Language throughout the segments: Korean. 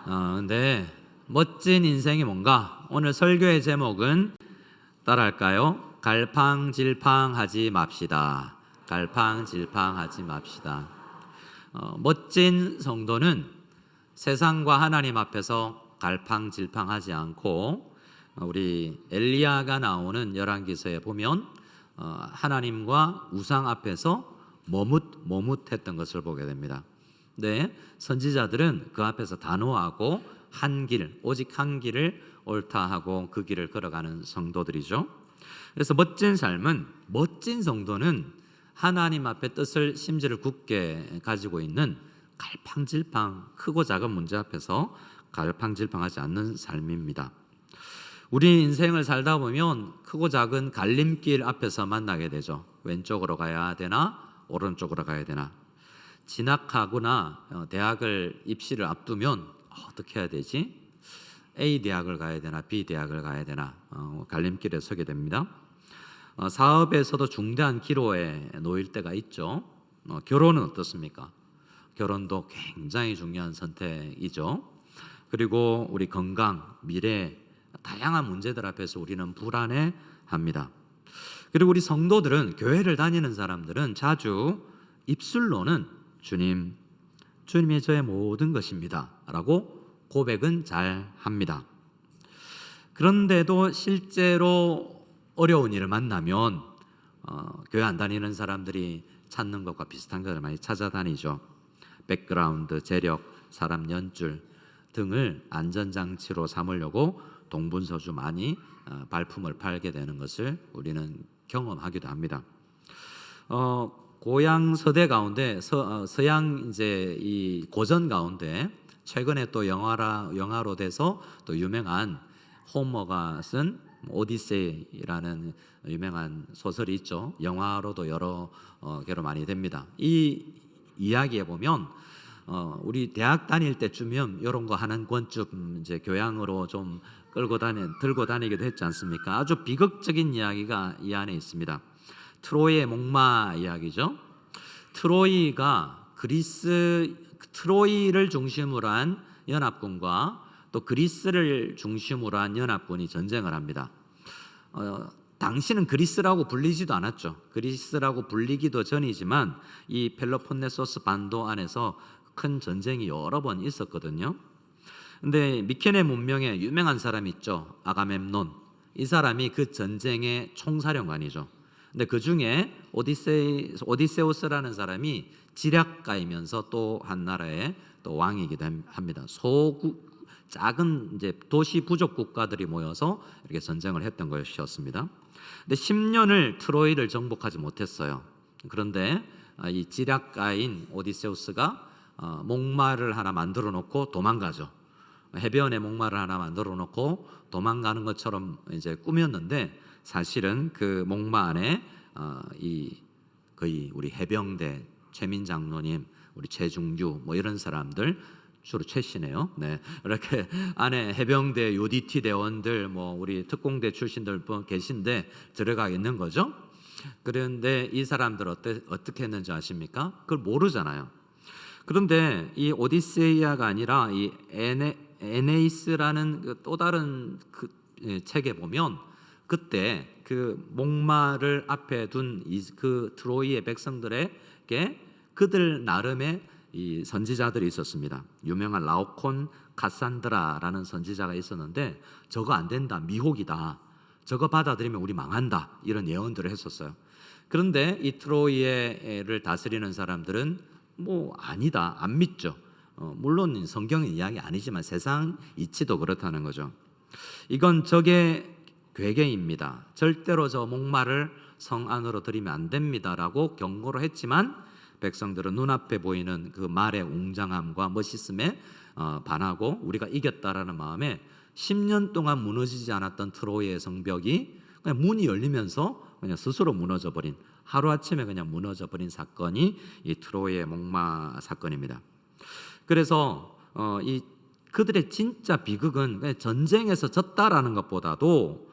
근데 멋진 인생이 뭔가? 오늘 설교의 제목은 따라할까요? 갈팡질팡하지 맙시다. 갈팡질팡하지 맙시다. 멋진 성도는 세상과 하나님 앞에서 갈팡질팡하지 않고 우리 엘리야가 나오는 열왕기서에 보면 하나님과 우상 앞에서 머뭇했던 것을 보게 됩니다. 네, 선지자들은 그 앞에서 단호하고 한 길, 오직 한 길을 옳다 하고 그 길을 걸어가는 성도들이죠. 그래서 멋진 삶은, 멋진 성도는 하나님 앞에 뜻을 심지를 굳게 가지고 있는 갈팡질팡, 크고 작은 문제 앞에서 갈팡질팡하지 않는 삶입니다. 우리 인생을 살다 보면 크고 작은 갈림길 앞에서 만나게 되죠. 왼쪽으로 가야 되나 오른쪽으로 가야 되나. 진학하거나 대학을 입시를 앞두면 어떻게 해야 되지? A 대학을 가야 되나 B 대학을 가야 되나 갈림길에 서게 됩니다. 사업에서도 중대한 기로에 놓일 때가 있죠. 결혼은 어떻습니까? 결혼도 굉장히 중요한 선택이죠. 그리고 우리 건강, 미래, 다양한 문제들 앞에서 우리는 불안해합니다. 그리고 우리 성도들은, 교회를 다니는 사람들은 자주 입술로는 주님이 저의 모든 것입니다 라고 고백은 잘 합니다. 그런데도 실제로 어려운 일을 만나면 교회 안 다니는 사람들이 찾는 것과 비슷한 것을 많이 찾아다니죠. 백그라운드, 재력, 사람 연줄 등을 안전장치로 삼으려고 동분서주 많이 발품을 팔게 되는 것을 우리는 경험하기도 합니다. 고향 서대 가운데 서양 이제 이 고전 가운데 최근에 또 영화로 돼서 또 유명한 호머가 쓴 오디세이라는 유명한 소설이 있죠. 영화로도 여러 개로 많이 됩니다. 이 이야기에 보면 우리 대학 다닐 때쯤이면 이런 거 하는 권쯤 이제 교양으로 좀 들고 다니기도 했지 않습니까? 아주 비극적인 이야기가 이 안에 있습니다. 트로이의 목마 이야기죠. 트로이를 중심으로 한 연합군과 또 그리스를 중심으로 한 연합군이 전쟁을 합니다. 당시는 그리스라고 불리지도 않았죠. 그리스라고 불리기도 전이지만 이 펠로폰네소스 반도 안에서 큰 전쟁이 여러 번 있었거든요. 근데 미케네 문명에 유명한 사람이 있죠. 아가멤논. 이 사람이 그 전쟁의 총사령관이죠. 근데 그 중에 오디세우스라는 사람이 지략가이면서 또 한 나라의 또 왕이기도 합니다. 작은 이제 도시 부족 국가들이 모여서 이렇게 전쟁을 했던 것이었습니다. 근데 10년을 트로이를 정복하지 못했어요. 그런데 이 지략가인 오디세우스가 목마를 하나 만들어 놓고 도망가죠. 해변에 목마를 하나 만들어 놓고 도망가는 것처럼 이제 꾸몄는데 사실은 그 목마 안에 거의 우리 해병대 최민 장로님, 우리 최중규 뭐 이런 사람들, 주로 최씨네요. 네, 이렇게 안에 해병대 UDT 대원들, 뭐 우리 특공대 출신들 계신데 들어가 있는 거죠. 그런데 이 사람들 어떻게 했는지 아십니까? 그걸 모르잖아요. 그런데 이 오디세이아가 아니라 이 에네이스라는 또 다른 그 책에 보면 그때 그 목마를 앞에 둔 그 트로이의 백성들에게 그들 나름의 이 선지자들이 있었습니다. 유명한 라오콘 카산드라라는 선지자가 있었는데 저거 안 된다, 미혹이다, 저거 받아들이면 우리 망한다, 이런 예언들을 했었어요. 그런데 이 트로이를 다스리는 사람들은 뭐 아니다, 안 믿죠. 물론 성경의 이야기 아니지만 세상 이치도 그렇다는 거죠. 이건 적의 괴계입니다. 절대로 저 목마를 성 안으로 들이면 안 됩니다라고 경고를 했지만 백성들은 눈앞에 보이는 그 말의 웅장함과 멋있음에 반하고 우리가 이겼다라는 마음에 10년 동안 무너지지 않았던 트로이의 성벽이 그냥 문이 열리면서 그냥 스스로 무너져버린, 하루아침에 그냥 무너져버린 사건이 이 트로이의 목마 사건입니다. 그래서 그들의 진짜 비극은 그냥 전쟁에서 졌다라는 것보다도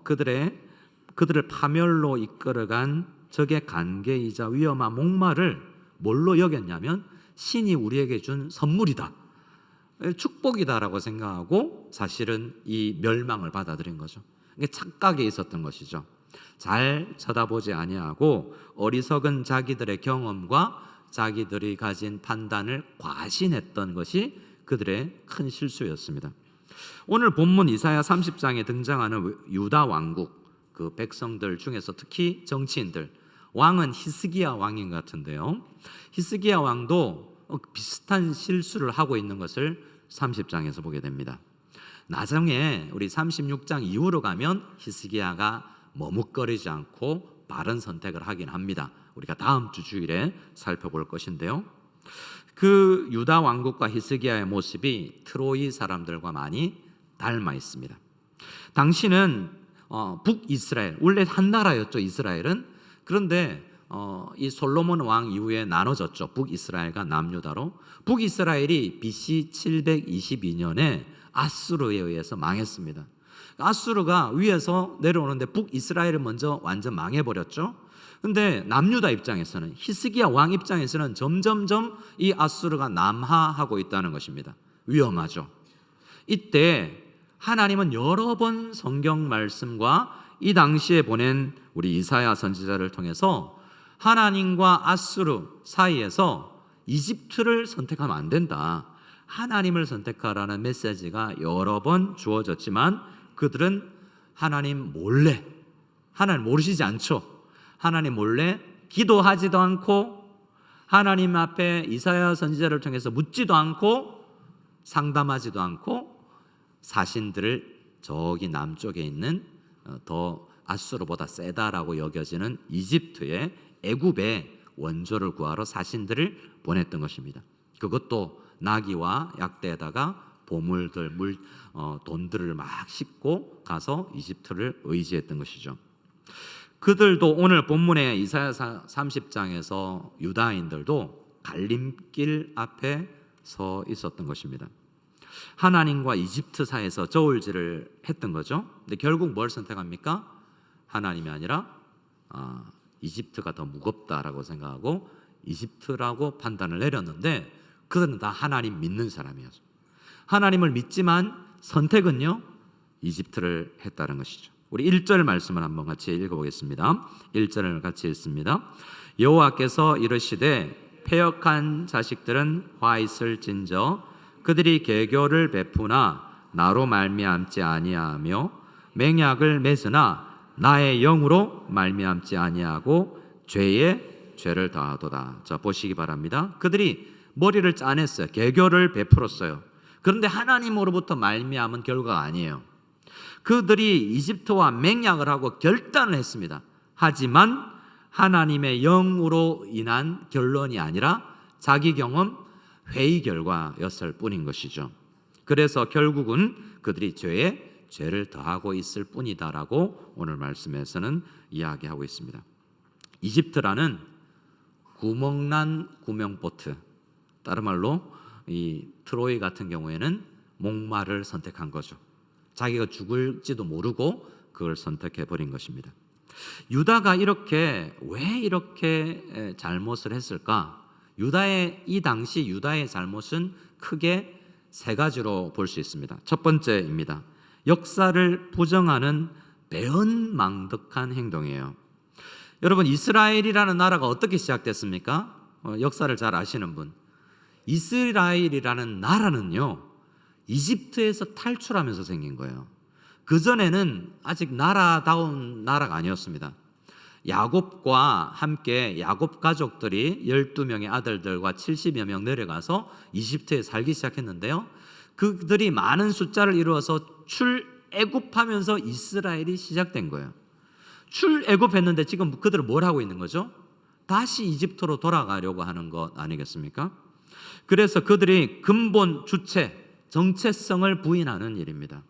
그들을 파멸로 이끌어간 적의 관계이자 위험한 목마를 뭘로 여겼냐면 신이 우리에게 준 선물이다, 축복이다라고 생각하고 사실은 이 멸망을 받아들인 거죠. 이게 착각에 있었던 것이죠. 잘 쳐다보지 아니하고 어리석은 자기들의 경험과 자기들이 가진 판단을 과신했던 것이 그들의 큰 실수였습니다. 오늘 본문 이사야 30장에 등장하는 유다 왕국, 그 백성들 중에서 특히 정치인들, 왕은 히스기야 왕인 것 같은데요. 히스기야 왕도 비슷한 실수를 하고 있는 것을 30장에서 보게 됩니다. 나중에 우리 36장 이후로 가면 히스기야가 머뭇거리지 않고 바른 선택을 하긴 합니다. 우리가 다음 주 주일에 살펴볼 것인데요. 그 유다 왕국과 히스기야의 모습이 트로이 사람들과 많이 닮아 있습니다. 당시는 북이스라엘, 원래 한 나라였죠, 이스라엘은. 그런데 이 솔로몬 왕 이후에 나눠졌죠. 북이스라엘과 남유다로. 북이스라엘이 BC 722년에 아수르에 의해서 망했습니다. 아수르가 위에서 내려오는데 북이스라엘을 먼저 완전 망해버렸죠. 근데 남유다 입장에서는, 히스기야 왕 입장에서는 점점점 이 아수르가 남하하고 있다는 것입니다. 위험하죠. 이때 하나님은 여러 번 성경 말씀과 이 당시에 보낸 우리 이사야 선지자를 통해서 하나님과 아수르 사이에서 이집트를 선택하면 안 된다, 하나님을 선택하라는 메시지가 여러 번 주어졌지만 그들은 하나님 몰래, 하나님 모르시지 않죠. 하나님 몰래 기도하지도 않고 하나님 앞에 이사야 선지자를 통해서 묻지도 않고 상담하지도 않고 자신들을 저기 남쪽에 있는 더 아수르보다 세다라고 여겨지는 이집트의 애굽의 원조를 구하러 자신들을 보냈던 것입니다. 그것도 나귀와 약대에다가 보물들, 돈들을 막 싣고 가서 이집트를 의지했던 것이죠. 그들도 오늘 본문의 이사야 30장에서 유다인들도 갈림길 앞에 서 있었던 것입니다. 하나님과 이집트 사이에서 저울질을 했던 거죠. 근데 결국 뭘 선택합니까? 하나님이 아니라 이집트가 더 무겁다라고 생각하고 이집트라고 판단을 내렸는데 그들은 다 하나님 믿는 사람이었어요. 하나님을 믿지만 선택은요, 이집트를 했다는 것이죠. 우리 1절 말씀을 한번 같이 읽어보겠습니다. 1절을 같이 읽습니다. 여호와께서 이르시되 패역한 자식들은 화 있을진저 그들이 계교를 베푸나 나로 말미암지 아니하며 맹약을 맺으나 나의 영으로 말미암지 아니하고 죄에 죄를 더하도다. 자, 보시기 바랍니다. 그들이 머리를 짜냈어요. 계교를 베풀었어요. 그런데 하나님으로부터 말미암은 결과가 아니에요. 그들이 이집트와 맹약을 하고 결단을 했습니다. 하지만 하나님의 영으로 인한 결론이 아니라 자기 경험, 회의 결과였을 뿐인 것이죠. 그래서 결국은 그들이 죄에 죄를 더하고 있을 뿐이다라고 오늘 말씀에서는 이야기하고 있습니다. 이집트라는 구멍난 구명보트, 다른 말로 이 트로이 같은 경우에는 목마를 선택한 거죠. 자기가 죽을지도 모르고 그걸 선택해 버린 것입니다. 유다가 왜 이렇게 잘못을 했을까? 이 당시 유다의 잘못은 크게 세 가지로 볼 수 있습니다. 첫 번째입니다. 역사를 부정하는 배은망덕한 행동이에요. 여러분, 이스라엘이라는 나라가 어떻게 시작됐습니까? 역사를 잘 아시는 분. 이스라엘이라는 나라는요, 이집트에서 탈출하면서 생긴 거예요. 그전에는 아직 나라다운 나라가 아니었습니다. 야곱과 함께 야곱 가족들이 12명의 아들들과 70여 명 내려가서 이집트에 살기 시작했는데요. 그들이 많은 숫자를 이루어서 출애굽하면서 이스라엘이 시작된 거예요. 출애굽했는데 지금 그들은 뭘 하고 있는 거죠? 다시 이집트로 돌아가려고 하는 것 아니겠습니까? 그래서 그들이 근본 주체, 정체성을 부인하는 일입니다.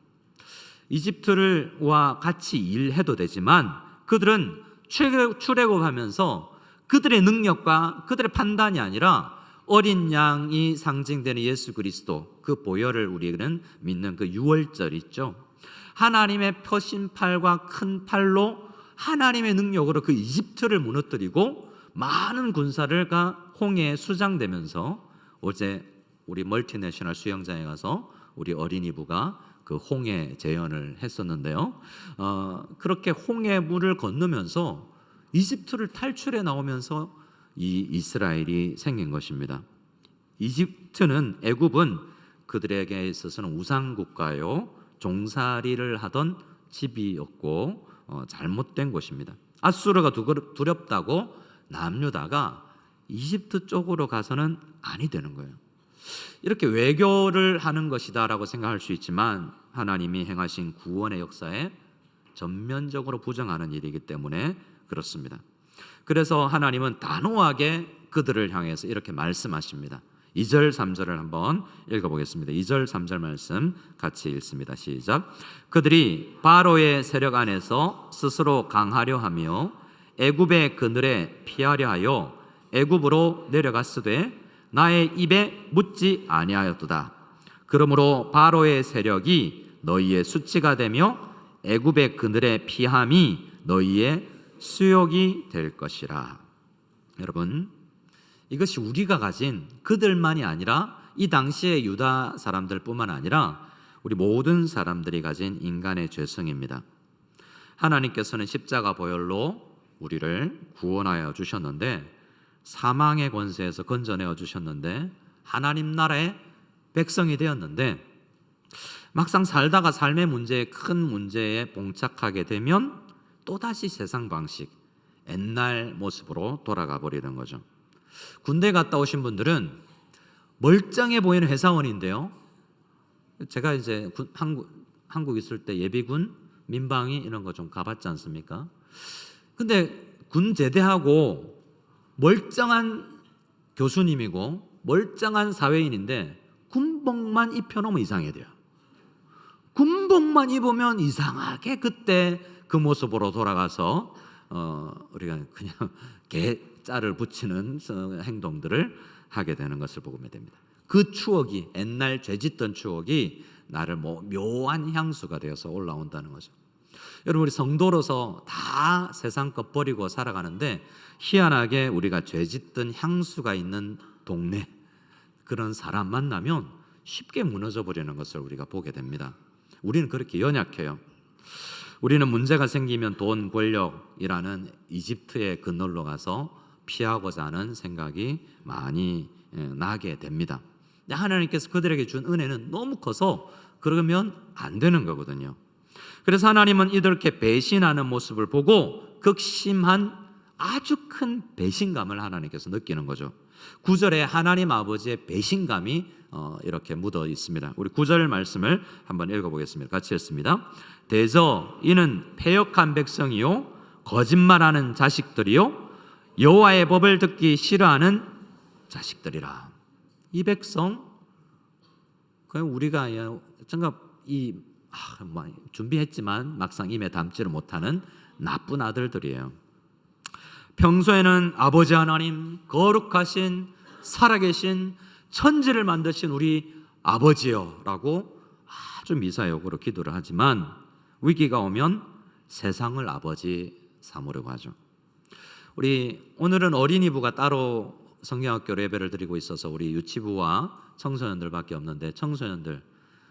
이집트와 같이 일해도 되지만 그들은 출애굽하면서 그들의 능력과 그들의 판단이 아니라 어린 양이 상징되는 예수 그리스도, 그 보혈을 우리는 믿는 그 유월절 있죠. 하나님의 펴신 팔과 큰 팔로 하나님의 능력으로 그 이집트를 무너뜨리고 많은 군사가 홍해에 수장되면서 우리 멀티내셔널 수영장에 가서 우리 어린이부가 그 홍해 재현을 했었는데요. 그렇게 홍해 물을 건너면서 이집트를 탈출해 나오면서 이 이스라엘이 생긴 것입니다. 이집트는 애굽은 그들에게 있어서는 우상 국가요, 종살이를 하던 집이었고 잘못된 곳입니다. 아수르가 두렵다고 남유다가 이집트 쪽으로 가서는 아니 되는 거예요. 이렇게 외교를 하는 것이다라고 생각할 수 있지만 하나님이 행하신 구원의 역사에 전면적으로 부정하는 일이기 때문에 그렇습니다. 그래서 하나님은 단호하게 그들을 향해서 이렇게 말씀하십니다. 2절 3절을 한번 읽어보겠습니다. 2절 3절 말씀 같이 읽습니다. 시작. 그들이 바로의 세력 안에서 스스로 강하려 하며 애굽의 그늘에 피하려 하여 애굽으로 내려갔으되 나의 입에 묻지 아니하였도다. 그러므로 바로의 세력이 너희의 수치가 되며 애굽의 그늘에 피함이 너희의 수욕이 될 것이라. 여러분, 이것이 우리가 가진, 그들만이 아니라 이 당시의 유다 사람들뿐만 아니라 우리 모든 사람들이 가진 인간의 죄성입니다. 하나님께서는 십자가 보혈로 우리를 구원하여 주셨는데, 사망의 권세에서 건져내어 주셨는데, 하나님 나라의 백성이 되었는데, 막상 살다가 삶의 문제에, 큰 문제에 봉착하게 되면 또다시 세상 방식, 옛날 모습으로 돌아가 버리는 거죠. 군대 갔다 오신 분들은 멀쩡해 보이는 회사원인데요, 제가 이제 한국 있을 때 예비군, 민방위 이런 거 좀 가봤지 않습니까? 근데 군 제대하고 멀쩡한 교수님이고 멀쩡한 사회인인데 군복만 입혀놓으면 이상해야 돼요. 군복만 입으면 이상하게 그때 그 모습으로 돌아가서 우리가 그냥 개짤을 붙이는 행동들을 하게 되는 것을 보게 됩니다. 그 추억이, 옛날 죄짓던 추억이 나를 묘한 향수가 되어서 올라온다는 거죠. 여러분, 우리 성도로서 다 세상 것 버리고 살아가는데 희한하게 우리가 죄짓던 향수가 있는 동네, 그런 사람 만나면 쉽게 무너져 버리는 것을 우리가 보게 됩니다. 우리는 그렇게 연약해요. 우리는 문제가 생기면 돈, 권력이라는 이집트의 그늘로 가서 피하고자 하는 생각이 많이 나게 됩니다. 하나님께서 그들에게 준 은혜는 너무 커서 그러면 안 되는 거거든요. 그래서 하나님은 이들께 배신하는 모습을 보고 극심한 아주 큰 배신감을 하나님께서 느끼는 거죠. 9절에 하나님 아버지의 배신감이 이렇게 묻어 있습니다. 우리 9절 말씀을 한번 읽어보겠습니다. 같이 읽습니다. 대저 이는 패역한 백성이요 거짓말하는 자식들이요 여호와의 법을 듣기 싫어하는 자식들이라. 이 백성, 그냥 우리가 준비했지만 막상 입에 담지를 못하는 나쁜 아들들이에요. 평소에는 아버지 하나님, 거룩하신 살아계신 천지를 만드신 우리 아버지여 라고 아주 미사역으로 기도를 하지만 위기가 오면 세상을 아버지 삼으려고 하죠. 우리 오늘은 어린이부가 따로 성경학교 예배를 드리고 있어서 우리 유치부와 청소년들밖에 없는데, 청소년들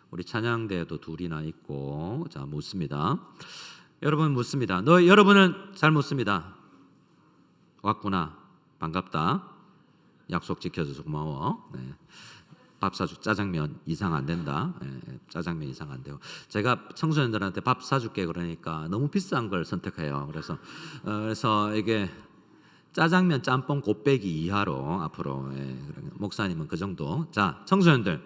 우리 찬양대에도 둘이나 있고, 자 묻습니다. 여러분 묻습니다. 여러분은 잘 묻습니다. 왔구나, 반갑다, 약속 지켜줘서 고마워. 네. 밥 사주, 짜장면 이상 안 된다. 네. 짜장면 이상 안 돼요. 제가 청소년들한테 밥 사줄게 그러니까 너무 비싼 걸 선택해요. 그래서 이게 짜장면, 짬뽕, 곱빼기 이하로 앞으로. 목사님은 그 정도. 자, 청소년들,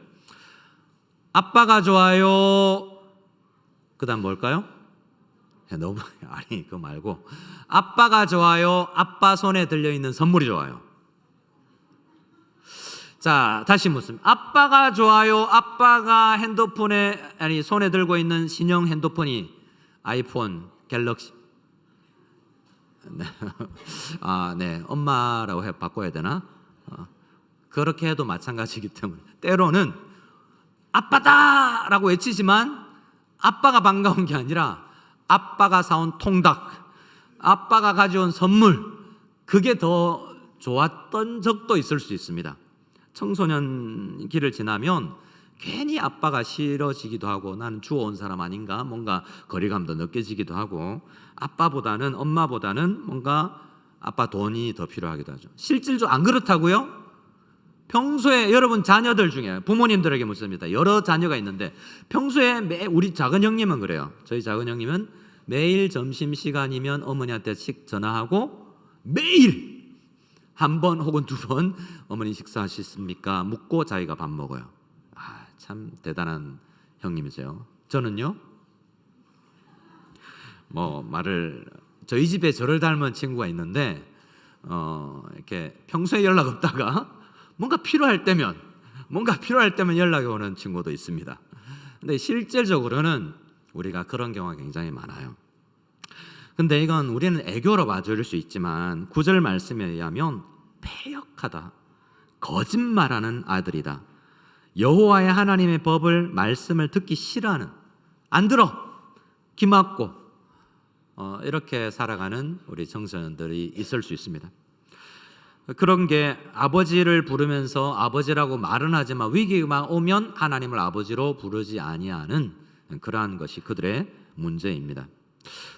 아빠가 좋아요. 그다음 뭘까요? 너무 아니 그거 말고, 아빠가 좋아요, 아빠 손에 들려있는 선물이 좋아요. 자, 다시 묻습니다. 아빠가 좋아요, 아빠가 손에 들고 있는 신형 핸드폰이 아이폰, 갤럭시. 네, 엄마라고 바꿔야 되나? 그렇게 해도 마찬가지이기 때문에 때로는 아빠다라고 외치지만 아빠가 반가운 게 아니라 아빠가 사온 통닭, 아빠가 가져온 선물, 그게 더 좋았던 적도 있을 수 있습니다. 청소년기를 지나면 괜히 아빠가 싫어지기도 하고 나는 주워온 사람 아닌가 뭔가 거리감도 느껴지기도 하고 아빠보다는 엄마보다는 뭔가 아빠 돈이 더 필요하기도 하죠. 실질적으로 안 그렇다고요? 평소에 여러분 자녀들 중에 부모님들에게 묻습니다. 여러 자녀가 있는데 평소에 우리 작은 형님은 그래요. 저희 작은 형님은 매일 점심시간이면 어머니한테 전화하고 매일 한 번 혹은 두 번 어머니 식사하셨습니까? 묻고 자기가 밥 먹어요. 참 대단한 형님이세요. 저는요 저희 집에 저를 닮은 친구가 있는데 이렇게 평소에 연락 없다가 뭔가 필요할 때면 연락이 오는 친구도 있습니다. 근데 실질적으로는 우리가 그런 경우가 굉장히 많아요. 근데 이건 우리는 애교로 봐줄 수 있지만 9절 말씀에 의하면 패역하다, 거짓말하는 아들이다, 여호와의 하나님의 법을 말씀을 듣기 싫어하는, 안 들어, 귀 막고 이렇게 살아가는 우리 청소년들이 있을 수 있습니다. 그런 게 아버지를 부르면서 아버지라고 말은 하지만 위기가 오면 하나님을 아버지로 부르지 아니하는 그러한 것이 그들의 문제입니다.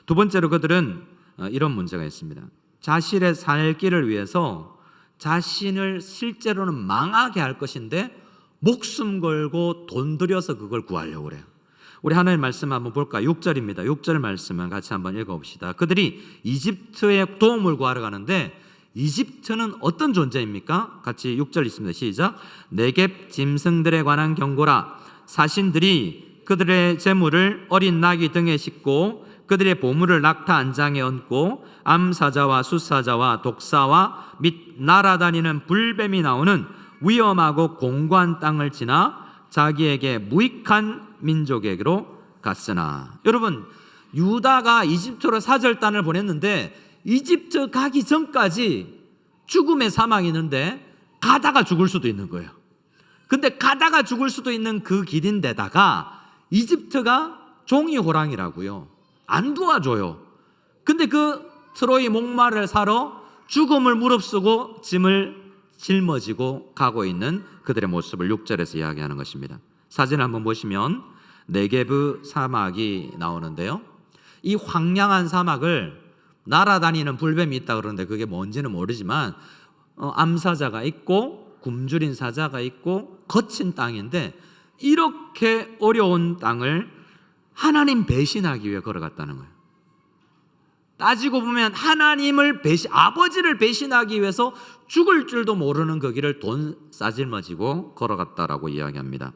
두 번째로 그들은 이런 문제가 있습니다. 자신의 살 길을 위해서 자신을 실제로는 망하게 할 것인데 목숨 걸고 돈 들여서 그걸 구하려고 그래요. 우리 하나님의 말씀 한번 볼까요? 6절입니다. 6절 말씀을 같이 한번 읽어봅시다. 그들이 이집트에 도움을 구하러 가는데 이집트는 어떤 존재입니까? 같이 6절 있습니다. 시작. 네겝 짐승들에 관한 경고라. 사신들이 그들의 재물을 어린 나귀 등에 싣고 그들의 보물을 낙타 안장에 얹고 암사자와 숫사자와 독사와 및 날아다니는 불뱀이 나오는 위험하고 공고한 땅을 지나 자기에게 무익한 민족에게로 갔으나. 여러분, 유다가 이집트로 사절단을 보냈는데 이집트 가기 전까지 죽음의 사망이 있는데 가다가 죽을 수도 있는 거예요. 근데 가다가 죽을 수도 있는 그 길인데다가 이집트가 종이 호랑이라고요. 안 도와줘요. 근데 그 트로이 목마를 사러 죽음을 무릅쓰고 짐을 짊어지고 가고 있는 그들의 모습을 6절에서 이야기하는 것입니다. 사진을 한번 보시면 네게브 사막이 나오는데요. 이 황량한 사막을 날아다니는 불뱀이 있다 그러는데 그게 뭔지는 모르지만 암사자가 있고 굶주린 사자가 있고 거친 땅인데 이렇게 어려운 땅을 하나님 배신하기 위해 걸어갔다는 거예요. 따지고 보면 하나님을 아버지를 배신하기 위해서 죽을 줄도 모르는 그 길을 돈 싸질머지고 걸어갔다라고 이야기합니다.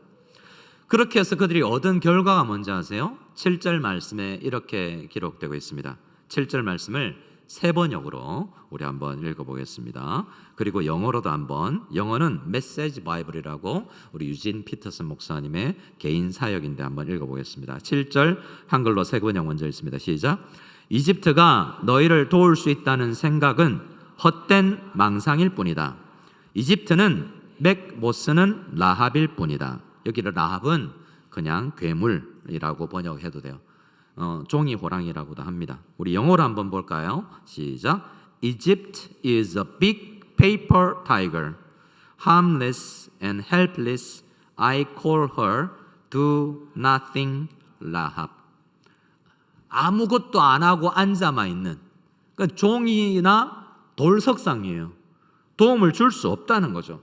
그렇게 해서 그들이 얻은 결과가 뭔지 아세요? 7절 말씀에 이렇게 기록되고 있습니다. 7절 말씀을 세 번역으로 우리 한번 읽어보겠습니다. 그리고 영어로도 한번, 영어는 메시지 바이블이라고 우리 유진 피터슨 목사님의 개인 사역인데 한번 읽어보겠습니다. 7절 한글로 세 번역 먼저 읽습니다. 시작. 이집트가 너희를 도울 수 있다는 생각은 헛된 망상일 뿐이다. 이집트는 맥 못 쓰는 라합일 뿐이다. 여기를 라합은 그냥 괴물이라고 번역해도 돼요. 종이 호랑이라고도 합니다. 우리 영어로 한번 볼까요? 시작. Egypt is a big paper tiger, harmless and helpless. I call her do nothing Rahab. 아무것도 안 하고 앉아만 있는, 그러니까 종이나 돌석상이에요. 도움을 줄 수 없다는 거죠.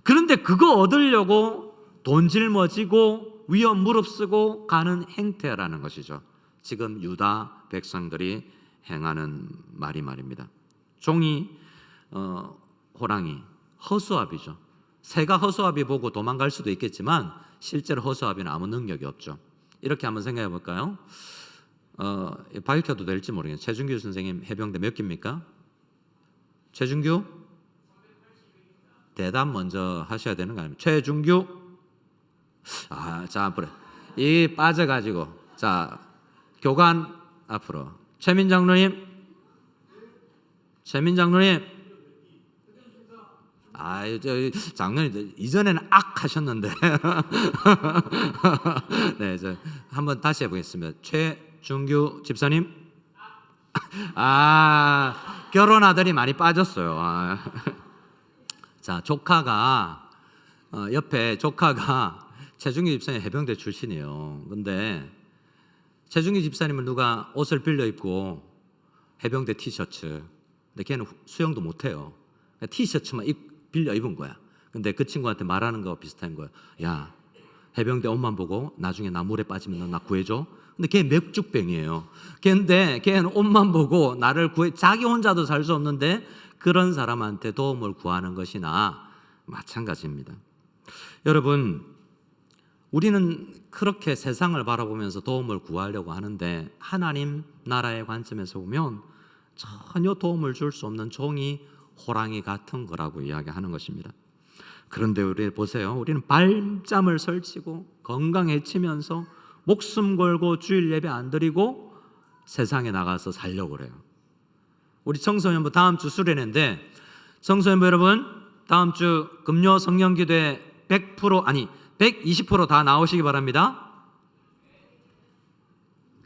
그런데 그거 얻으려고 돈 짊어지고 위험 무릅쓰고 가는 행태라는 것이죠. 지금 유다 백성들이 행하는 말입니다. 종이 호랑이, 허수아비죠. 새가 허수아비 보고 도망갈 수도 있겠지만 실제로 허수아비는 아무 능력이 없죠. 이렇게 한번 생각해 볼까요? 밝혀도 될지 모르겠어요. 최준규 선생님 해병대 몇 기입니까? 최준규? 대답 먼저 하셔야 되는 거 아닙니까? 최준규? 자, 앞으로 이 빠져가지고 자 교관 앞으로 최민장 누님, 장로님 이전에는 악 하셨는데 네, 저 한번 다시 해보겠습니다. 최준규 집사님, 결혼 아들이 많이 빠졌어요. 자, 조카가 옆에 조카가 최중기 집사님 해병대 출신이에요. 근데 최중기 집사님은 누가 옷을 빌려 입고 해병대 티셔츠, 근데 걔는 수영도 못해요. 티셔츠만 빌려 입은 거야. 근데 그 친구한테 말하는 거 비슷한 거야. 야, 해병대 옷만 보고 나중에 나 물에 빠지면 너 나 구해줘. 근데 걔 맥주병이에요. 걔인데 걔는 옷만 보고 나를 구해, 자기 혼자도 살 수 없는데 그런 사람한테 도움을 구하는 것이나 마찬가지입니다. 여러분, 우리는 그렇게 세상을 바라보면서 도움을 구하려고 하는데 하나님 나라의 관점에서 보면 전혀 도움을 줄 수 없는 종이 호랑이 같은 거라고 이야기하는 것입니다. 그런데 우리 보세요. 우리는 밤잠을 설치고 건강해지면서 목숨 걸고 주일 예배 안 드리고 세상에 나가서 살려고 그래요. 우리 청소년부 다음 주 수련회인데, 청소년부 여러분 다음 주 금요 성령기도회 100% 아니 120% 다 나오시기 바랍니다.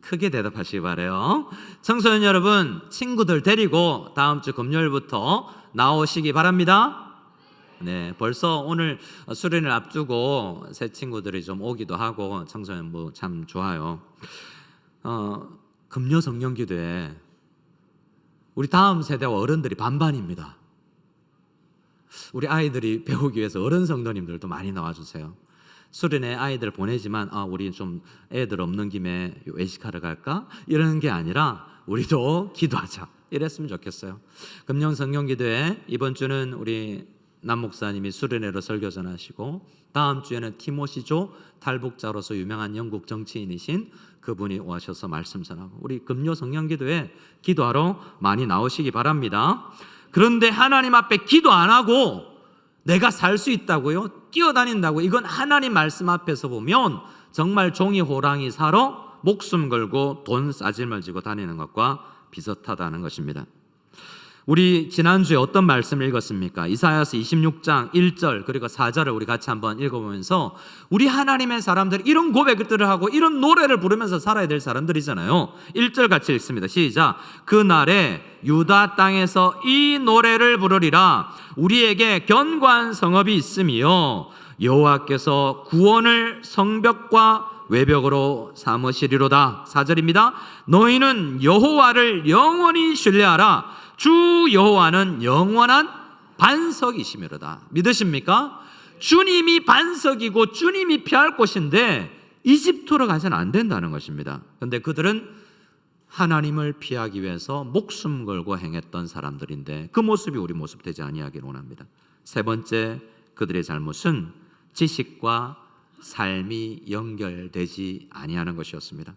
크게 대답하시기 바라요. 청소년 여러분 친구들 데리고 다음 주 금요일부터 나오시기 바랍니다. 네, 벌써 오늘 수련을 앞두고 새 친구들이 좀 오기도 하고 청소년부 참 좋아요. 금요 성령기도회 우리 다음 세대와 어른들이 반반입니다. 우리 아이들이 배우기 위해서 어른 성도님들도 많이 나와주세요. 수련회 아이들 보내지만 우리 좀 애들 없는 김에 외식하러 갈까? 이러는 게 아니라 우리도 기도하자 이랬으면 좋겠어요. 금요 성령기도회 이번 주는 우리 남 목사님이 수련회로 설교 전하시고 다음 주에는 티모시조 탈북자로서 유명한 영국 정치인이신 그분이 오셔서 말씀 전하고 우리 금요 성령기도회 기도하러 많이 나오시기 바랍니다. 그런데 하나님 앞에 기도 안 하고 내가 살 수 있다고요? 뛰어다닌다고? 이건 하나님 말씀 앞에서 보면 정말 종이 호랑이 사러 목숨 걸고 돈 싸질을 지고 다니는 것과 비슷하다는 것입니다. 우리 지난주에 어떤 말씀을 읽었습니까? 이사야서 26장 1절 그리고 4절을 우리 같이 한번 읽어보면서 우리 하나님의 사람들이 이런 고백들을 하고 이런 노래를 부르면서 살아야 될 사람들이잖아요. 1절 같이 읽습니다. 시작. 그날에 유다 땅에서 이 노래를 부르리라. 우리에게 견고한 성읍이 있으며 여호와께서 구원을 성벽과 외벽으로 삼으시리로다. 4절입니다. 너희는 여호와를 영원히 신뢰하라. 주 여호와는 영원한 반석이시미로다. 믿으십니까? 주님이 반석이고 주님이 피할 곳인데 이집트로 가서는 안 된다는 것입니다. 그런데 그들은 하나님을 피하기 위해서 목숨 걸고 행했던 사람들인데 그 모습이 우리 모습 되지 아니하기를 원합니다. 세 번째, 그들의 잘못은 지식과 삶이 연결되지 아니하는 것이었습니다.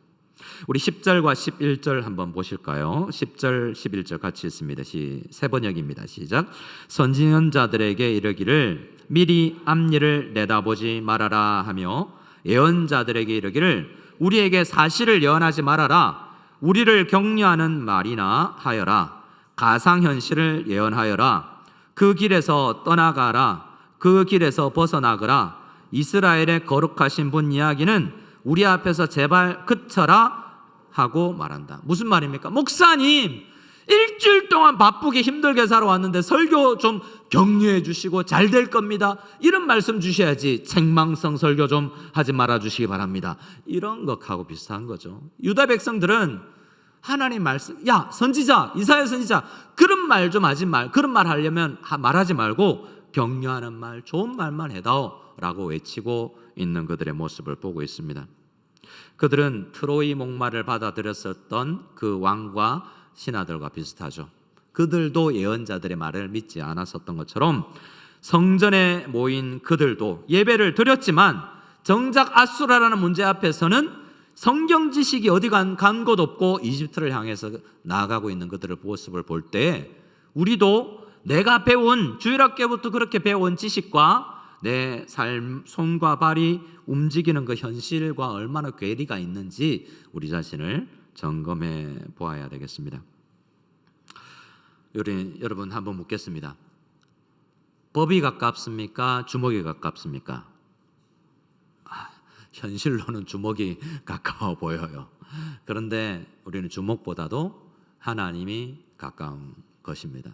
우리 10절과 11절 한번 보실까요? 10절 11절 같이 읽습니다. 세 번역입니다. 시작. 선지전자들에게 이르기를 미리 앞일을 내다보지 말아라 하며 예언자들에게 이르기를 우리에게 사실을 예언하지 말아라. 우리를 격려하는 말이나 하여라. 가상현실을 예언하여라. 그 길에서 떠나가라. 그 길에서 벗어나거라. 이스라엘의 거룩하신 분 이야기는 우리 앞에서 제발 그쳐라 하고 말한다. 무슨 말입니까? 목사님 일주일 동안 바쁘게 힘들게 살아왔는데 설교 좀 격려해 주시고 잘 될 겁니다 이런 말씀 주셔야지 책망성 설교 좀 하지 말아 주시기 바랍니다. 이런 것하고 비슷한 거죠. 유다 백성들은 하나님 말씀, 야 선지자 이사야 선지자 그런 말 좀 하지 말, 그런 말 하려면 말하지 말고 격려하는 말 좋은 말만 해다오 라고 외치고 있는 그들의 모습을 보고 있습니다. 그들은 트로이 목마를 받아들였었던 그 왕과 신하들과 비슷하죠. 그들도 예언자들의 말을 믿지 않았었던 것처럼 성전에 모인 그들도 예배를 드렸지만 정작 아수라라는 문제 앞에서는 성경 지식이 어디 간 곳 없고 이집트를 향해서 나아가고 있는 그들의 모습을 볼 때 우리도 내가 배운 주일학교부터 그렇게 배운 지식과 내 삶, 손과 발이 움직이는 그 현실과 얼마나 괴리가 있는지 우리 자신을 점검해 보아야 되겠습니다. 여러분 한번 묻겠습니다. 법이 가깝습니까? 주먹이 가깝습니까? 현실로는 주먹이 가까워 보여요. 그런데 우리는 주먹보다도 하나님이 가까운 것입니다.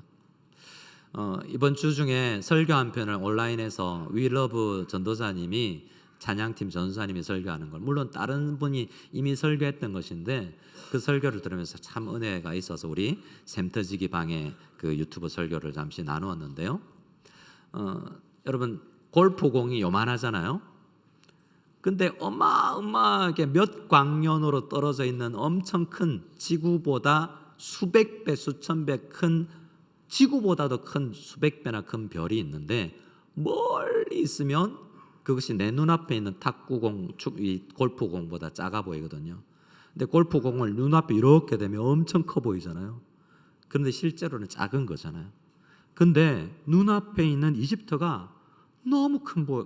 이번 주 중에 설교 한 편을 온라인에서 위러브 전도사님이 찬양팀 전도사님이 설교하는 걸, 물론 다른 분이 이미 설교했던 것인데 그 설교를 들으면서 참 은혜가 있어서 우리 샘터지기 방에 그 유튜브 설교를 잠시 나누었는데요. 여러분 골프공이 요만하잖아요. 근데 어마어마하게 몇 광년으로 떨어져 있는 엄청 큰, 지구보다 수백 배 수천 배 큰, 지구보다도 큰 수백 배나 큰 별이 있는데 멀리 있으면 그것이 내 눈앞에 있는 탁구공, 이 골프공보다 작아 보이거든요. 근데 골프공을 눈앞에 이렇게 되면 엄청 커 보이잖아요. 그런데 실제로는 작은 거잖아요. 근데 눈앞에 있는 이집트가 너무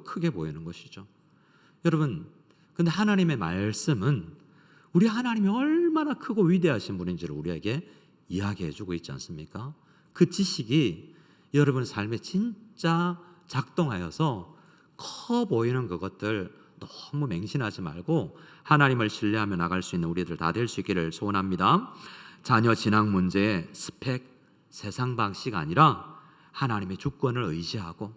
크게 보이는 것이죠. 여러분, 근데 하나님의 말씀은 우리 하나님이 얼마나 크고 위대하신 분인지를 우리에게 이야기해 주고 있지 않습니까? 그 지식이 여러분 삶에 진짜 작동하여서 커 보이는 그것들 너무 맹신하지 말고 하나님을 신뢰하며 나갈 수 있는 우리들 다 될 수 있기를 소원합니다. 자녀 진학 문제의 스펙, 세상 방식이 아니라 하나님의 주권을 의지하고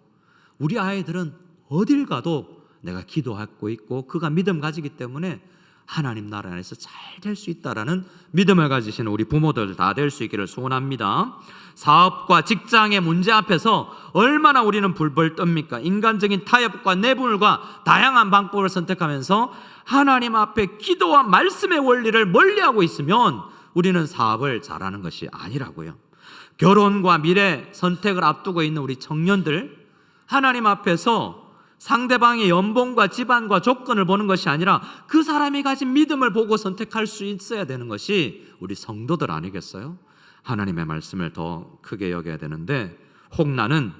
우리 아이들은 어딜 가도 내가 기도하고 있고 그가 믿음 가지기 때문에 하나님 나라 안에서 잘 될 수 있다라는 믿음을 가지시는 우리 부모들 다 될 수 있기를 소원합니다. 사업과 직장의 문제 앞에서 얼마나 우리는 불벌 떱니까? 인간적인 타협과 내분과 다양한 방법을 선택하면서 하나님 앞에 기도와 말씀의 원리를 멀리하고 있으면 우리는 사업을 잘하는 것이 아니라고요. 결혼과 미래 선택을 앞두고 있는 우리 청년들, 하나님 앞에서 상대방의 연봉과 집안과 조건을 보는 것이 아니라 그 사람이 가진 믿음을 보고 선택할 수 있어야 되는 것이 우리 성도들 아니겠어요? 하나님의 말씀을 더 크게 여겨야 되는데, 혹 나는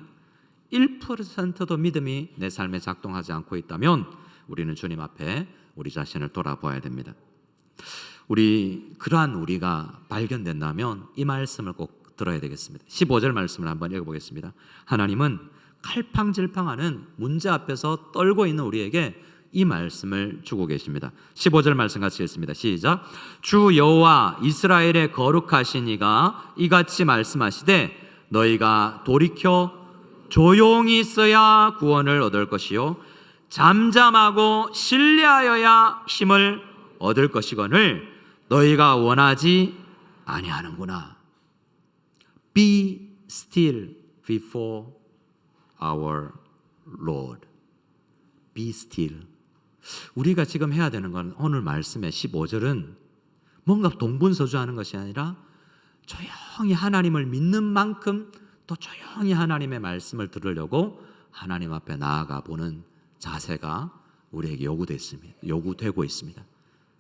1%도 믿음이 내 삶에 작동하지 않고 있다면 우리는 주님 앞에 우리 자신을 돌아보아야 됩니다. 그러한 우리가 발견된다면 이 말씀을 꼭 들어야 되겠습니다. 15절 말씀을 한번 읽어보겠습니다. 하나님은 갈팡질팡하는 문제 앞에서 떨고 있는 우리에게 이 말씀을 주고 계십니다. 15절 말씀 같이 읽습니다. 시작. 주 여호와 이스라엘의 거룩하신 이가 이같이 말씀하시되 너희가 돌이켜 조용히 있어야 구원을 얻을 것이요 잠잠하고 신뢰하여야 힘을 얻을 것이거늘 너희가 원하지 아니하는구나. Be still before our Lord. Be still. 우리가 지금 해야 되는 건 오늘 말씀의 15절은 뭔가 동분서주하는 것이 아니라 조용히 하나님을 믿는 만큼 또 조용히 하나님의 말씀을 들으려고 하나님 앞에 나아가 보는 자세가 우리에게 요구되고 있습니다.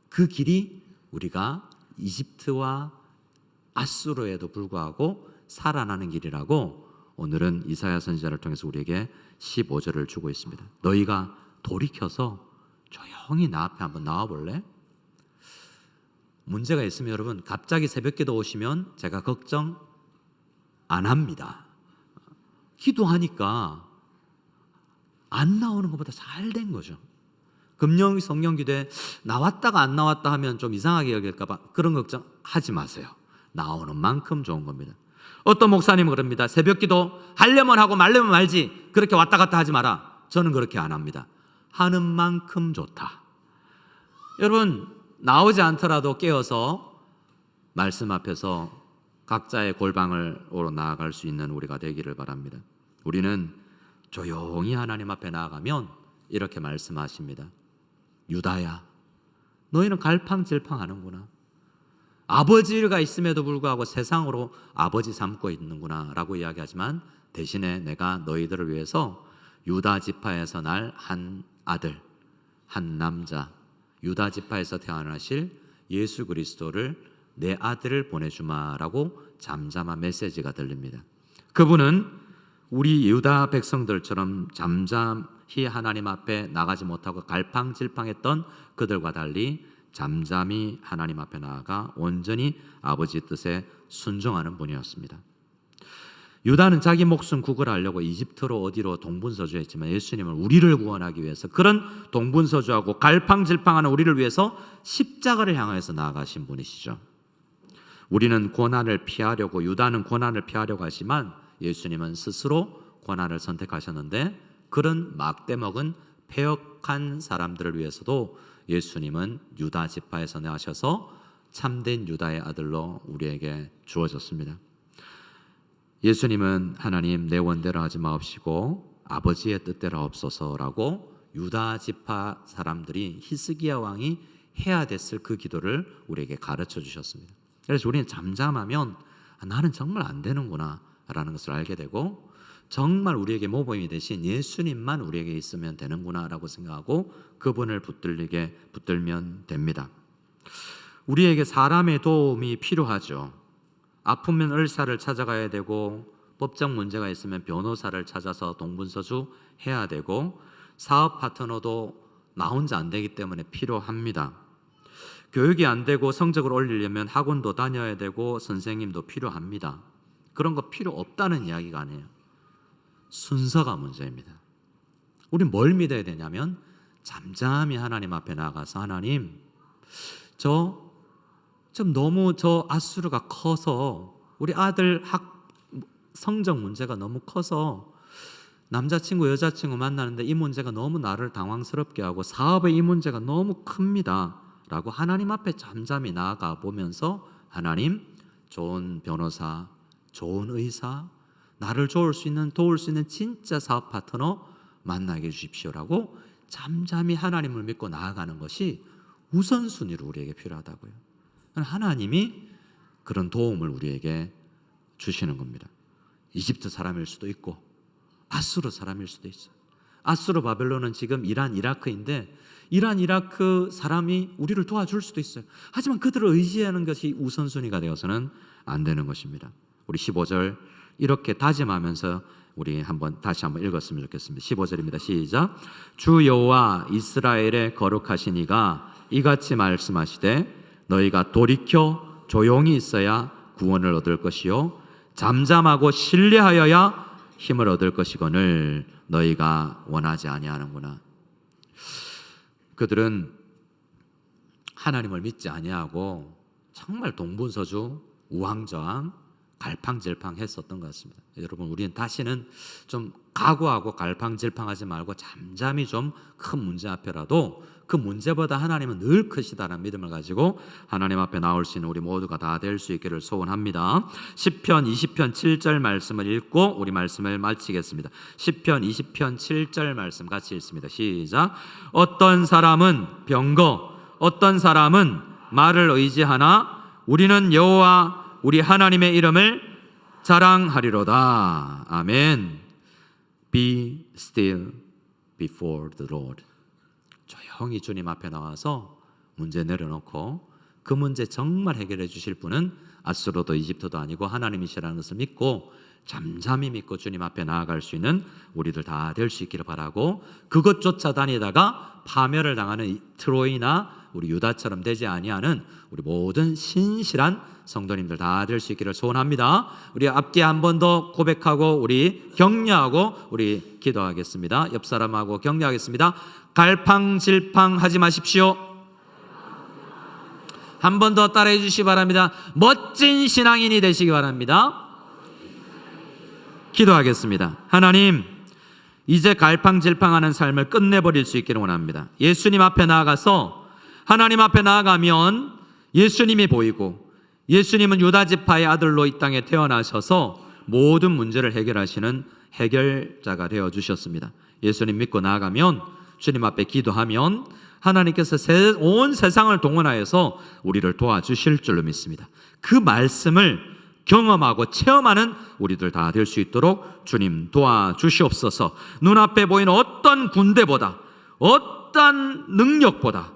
그 길이 우리가 이집트와 아수르에도 불구하고 살아나는 길이라고 오늘은 이사야 선지자를 통해서 우리에게 15절을 주고 있습니다. 너희가 돌이켜서 조용히 나 앞에 한번 나와 볼래? 문제가 있으면 여러분 갑자기 새벽기도 오시면 제가 걱정 안 합니다. 기도하니까 안 나오는 것보다 잘 된 거죠. 금요 성령기도에 나왔다가 안 나왔다 하면 좀 이상하게 여길까 봐 그런 걱정 하지 마세요. 나오는 만큼 좋은 겁니다. 어떤 목사님은 그럽니다. 새벽기도 하려면 하고 말려면 말지 그렇게 왔다 갔다 하지 마라. 저는 그렇게 안 합니다. 하는 만큼 좋다. 여러분 나오지 않더라도 깨어서 말씀 앞에서 각자의 골방으로 나아갈 수 있는 우리가 되기를 바랍니다. 우리는 조용히 하나님 앞에 나아가면 이렇게 말씀하십니다. 유다야, 너희는 갈팡질팡하는구나. 아버지가 있음에도 불구하고 세상으로 아버지 삼고 있는구나 라고 이야기하지만 대신에 내가 너희들을 위해서 유다 지파에서 날 한 아들, 한 남자, 유다 지파에서 태어나실 예수 그리스도를 내 아들을 보내주마라고 잠잠한 메시지가 들립니다. 그분은 우리 유다 백성들처럼 잠잠히 하나님 앞에 나가지 못하고 갈팡질팡했던 그들과 달리 잠잠히 하나님 앞에 나아가 온전히 아버지 뜻에 순종하는 분이었습니다. 유다는 자기 목숨 구걸하려고 이집트로 어디로 동분서주했지만 예수님은 우리를 구원하기 위해서 그런 동분서주하고 갈팡질팡하는 우리를 위해서 십자가를 향해서 나아가신 분이시죠. 우리는 고난을 피하려고 유다는 고난을 피하려고 하지만 예수님은 스스로 고난을 선택하셨는데 그런 막대먹은 패역한 사람들을 위해서도 예수님은 유다 지파에서 나셔서 참된 유다의 아들로 우리에게 주어졌습니다. 예수님은 하나님 내 원대로 하지 마옵시고 아버지의 뜻대로 하옵소서라고 유다 지파 사람들이 히스기야 왕이 해야 됐을 그 기도를 우리에게 가르쳐 주셨습니다. 그래서 우리는 잠잠하면 나는 정말 안 되는구나 라는 것을 알게 되고 정말 우리에게 모범이 되신 예수님만 우리에게 있으면 되는구나 라고 생각하고 그분을 붙들면 됩니다. 우리에게 사람의 도움이 필요하죠. 아프면 의사를 찾아가야 되고 법적 문제가 있으면 변호사를 찾아서 동분서주 해야 되고 사업 파트너도 나 혼자 안 되기 때문에 필요합니다. 교육이 안 되고 성적을 올리려면 학원도 다녀야 되고 선생님도 필요합니다. 그런 거 필요 없다는 이야기가 아니에요. 순서가 문제입니다. 우리 뭘 믿어야 되냐면 잠잠히 하나님 앞에 나가서 하나님 너무 아수르가 커서 우리 아들 성적 문제가 너무 커서 남자친구 여자친구 만나는데 이 문제가 너무 나를 당황스럽게 하고 사업에 이 문제가 너무 큽니다 라고 하나님 앞에 잠잠히 나아가 보면서 하나님 좋은 변호사, 좋은 의사, 나를 도울 수 있는 진짜 사업 파트너 만나게 해주십시오라고 잠잠히 하나님을 믿고 나아가는 것이 우선순위로 우리에게 필요하다고요. 하나님이 그런 도움을 우리에게 주시는 겁니다. 이집트 사람일 수도 있고 아수르 사람일 수도 있어요. 아수르 바벨론은 지금 이란 이라크인데 이란 이라크 사람이 우리를 도와줄 수도 있어요. 하지만 그들을 의지하는 것이 우선순위가 되어서는 안 되는 것입니다. 우리 15절 이렇게 다짐하면서 우리 다시 한번 읽었으면 좋겠습니다. 15절입니다. 시작. 주 여호와 이스라엘의 거룩하신 이가 이같이 말씀하시되 너희가 돌이켜 조용히 있어야 구원을 얻을 것이요 잠잠하고 신뢰하여야 힘을 얻을 것이거늘 너희가 원하지 아니하는구나. 그들은 하나님을 믿지 아니하고 정말 동분서주 우왕좌왕 갈팡질팡했었던 것 같습니다. 여러분 우리는 다시는 좀 각오하고 갈팡질팡하지 말고 잠잠히 좀 큰 문제 앞에라도 그 문제보다 하나님은 늘 크시다는 믿음을 가지고 하나님 앞에 나올 수 있는 우리 모두가 다 될 수 있기를 소원합니다. 시편 20편 7절 말씀을 읽고 우리 말씀을 마치겠습니다. 시편 20편 7절 말씀 같이 읽습니다. 시작. 어떤 사람은 병거 어떤 사람은 말을 의지하나 우리는 여호와 우리 하나님의 이름을 자랑하리로다. 아멘. Be still before the Lord. 조용히 주님 앞에 나와서 문제 내려놓고 그 문제 정말 해결해 주실 분은 아수르도 이집트도 아니고 하나님이시라는 것을 믿고 잠잠히 믿고 주님 앞에 나아갈 수 있는 우리들 다 될 수 있기를 바라고 그것 쫓아다니다가 파멸을 당하는 트로이나 우리 유다처럼 되지 아니하는 우리 모든 신실한 성도님들 다 될 수 있기를 소원합니다. 우리 앞뒤 한 번 더 고백하고 우리 격려하고 우리 기도하겠습니다. 옆 사람하고 격려하겠습니다. 갈팡질팡하지 마십시오. 한 번 더 따라해 주시기 바랍니다. 멋진 신앙인이 되시기 바랍니다. 기도하겠습니다. 하나님, 이제 갈팡질팡하는 삶을 끝내버릴 수 있기를 원합니다. 예수님 앞에 나아가서 하나님 앞에 나아가면 예수님이 보이고 예수님은 유다 지파의 아들로 이 땅에 태어나셔서 모든 문제를 해결하시는 해결자가 되어 주셨습니다. 예수님 믿고 나아가면 주님 앞에 기도하면 하나님께서 온 세상을 동원하여서 우리를 도와주실 줄로 믿습니다. 그 말씀을 경험하고 체험하는 우리들 다 될 수 있도록 주님 도와주시옵소서. 눈앞에 보이는 어떤 군대보다 어떤 능력보다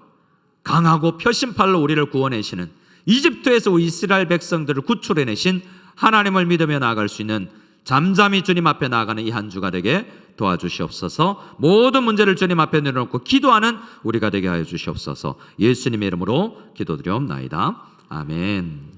강하고 표심팔로 우리를 구원하시는 이집트에서 이스라엘 백성들을 구출해내신 하나님을 믿으며 나아갈 수 있는 잠잠히 주님 앞에 나아가는 이 한 주가 되게 도와주시옵소서. 모든 문제를 주님 앞에 내려놓고 기도하는 우리가 되게 하여 주시옵소서. 예수님의 이름으로 기도드리옵나이다. 아멘.